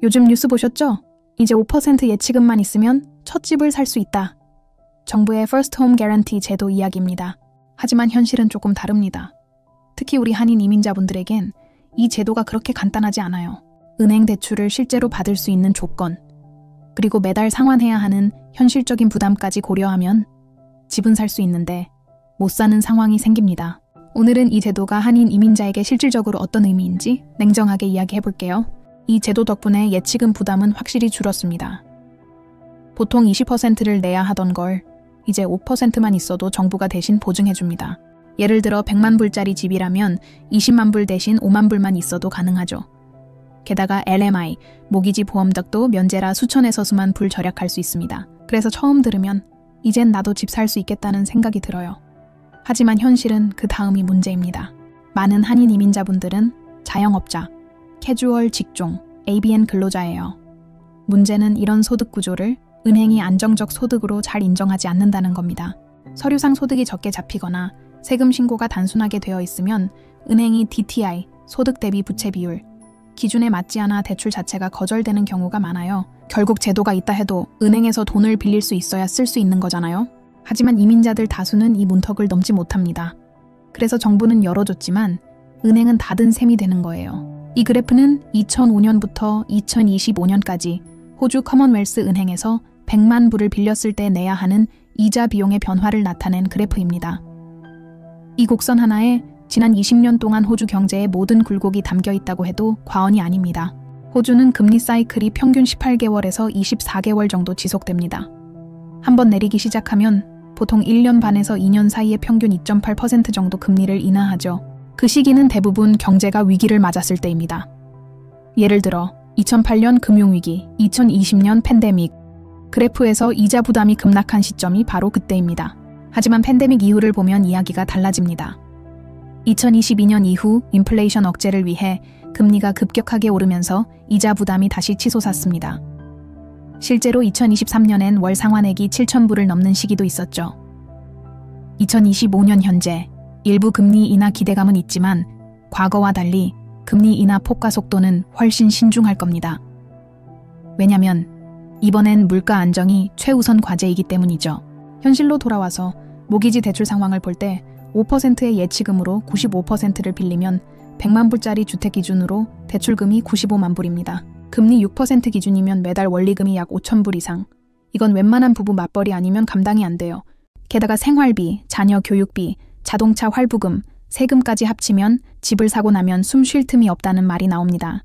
요즘 뉴스 보셨죠? 이제 5% 예치금만 있으면 첫 집을 살 수 있다. 정부의 First Home Guarantee 제도 이야기입니다. 하지만 현실은 조금 다릅니다. 특히 우리 한인 이민자분들에겐 이 제도가 그렇게 간단하지 않아요. 은행 대출을 실제로 받을 수 있는 조건, 그리고 매달 상환해야 하는 현실적인 부담까지 고려하면 집은 살 수 있는데 못 사는 상황이 생깁니다. 오늘은 이 제도가 한인 이민자에게 실질적으로 어떤 의미인지 냉정하게 이야기해볼게요. 이 제도 덕분에 예치금 부담은 확실히 줄었습니다. 보통 20%를 내야 하던 걸 이제 5%만 있어도 정부가 대신 보증해줍니다. 예를 들어 100만 불짜리 집이라면 20만 불 대신 5만 불만 있어도 가능하죠. 게다가 LMI, 모기지 보험덕도 면제라 수천에서 수만 불 절약할 수 있습니다. 그래서 처음 들으면 이젠 나도 집 살 수 있겠다는 생각이 들어요. 하지만 현실은 그 다음이 문제입니다. 많은 한인 이민자분들은 자영업자, 캐주얼 직종, ABN 근로자예요. 문제는 이런 소득 구조를 은행이 안정적 소득으로 잘 인정하지 않는다는 겁니다. 서류상 소득이 적게 잡히거나 세금 신고가 단순하게 되어 있으면 은행이 DTI, 소득 대비 부채 비율, 기준에 맞지 않아 대출 자체가 거절되는 경우가 많아요. 결국 제도가 있다 해도 은행에서 돈을 빌릴 수 있어야 쓸 수 있는 거잖아요. 하지만 이민자들 다수는 이 문턱을 넘지 못합니다. 그래서 정부는 열어줬지만 은행은 닫은 셈이 되는 거예요. 이 그래프는 2005년부터 2025년까지 호주 커먼웰스 은행에서 100만 불을 빌렸을 때 내야 하는 이자 비용의 변화를 나타낸 그래프입니다. 이 곡선 하나에 지난 20년 동안 호주 경제의 모든 굴곡이 담겨 있다고 해도 과언이 아닙니다. 호주는 금리 사이클이 평균 18개월에서 24개월 정도 지속됩니다. 한번 내리기 시작하면 보통 1년 반에서 2년 사이에 평균 2.8% 정도 금리를 인하하죠. 그 시기는 대부분 경제가 위기를 맞았을 때입니다. 예를 들어 2008년 금융위기, 2020년 팬데믹, 그래프에서 이자 부담이 급락한 시점이 바로 그때입니다. 하지만 팬데믹 이후를 보면 이야기가 달라집니다. 2022년 이후 인플레이션 억제를 위해 금리가 급격하게 오르면서 이자 부담이 다시 치솟았습니다. 실제로 2023년엔 월 상환액이 7,000불을 넘는 시기도 있었죠. 2025년 현재 일부 금리 인하 기대감은 있지만 과거와 달리 금리 인하 폭과 속도는 훨씬 신중할 겁니다. 왜냐면 이번엔 물가 안정이 최우선 과제이기 때문이죠. 현실로 돌아와서 모기지 대출 상황을 볼 때 5%의 예치금으로 95%를 빌리면 100만 불짜리 주택 기준으로 대출금이 95만 불입니다. 금리 6% 기준이면 매달 원리금이 약 5,000불 이상. 이건 웬만한 부부 맞벌이 아니면 감당이 안 돼요. 게다가 생활비, 자녀 교육비, 자동차 활부금, 세금까지 합치면 집을 사고 나면 숨 쉴 틈이 없다는 말이 나옵니다.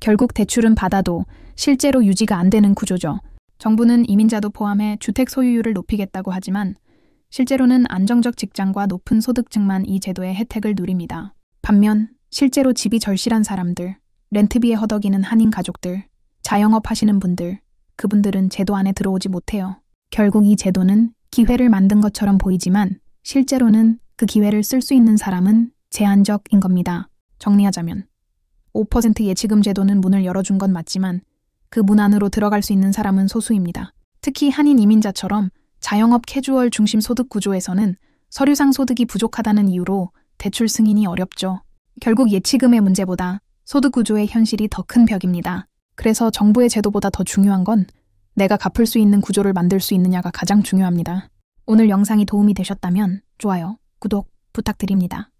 결국 대출은 받아도 실제로 유지가 안 되는 구조죠. 정부는 이민자도 포함해 주택 소유율을 높이겠다고 하지만 실제로는 안정적 직장과 높은 소득층만 이 제도의 혜택을 누립니다. 반면 실제로 집이 절실한 사람들, 렌트비에 허덕이는 한인 가족들, 자영업 하시는 분들, 그분들은 제도 안에 들어오지 못해요. 결국 이 제도는 기회를 만든 것처럼 보이지만 실제로는 그 기회를 쓸 수 있는 사람은 제한적인 겁니다. 정리하자면 5% 예치금 제도는 문을 열어준 건 맞지만 그 문 안으로 들어갈 수 있는 사람은 소수입니다. 특히 한인 이민자처럼 자영업 캐주얼 중심 소득 구조에서는 서류상 소득이 부족하다는 이유로 대출 승인이 어렵죠. 결국 예치금의 문제보다 소득 구조의 현실이 더 큰 벽입니다. 그래서 정부의 제도보다 더 중요한 건 내가 갚을 수 있는 구조를 만들 수 있느냐가 가장 중요합니다. 오늘 영상이 도움이 되셨다면 좋아요, 구독 부탁드립니다.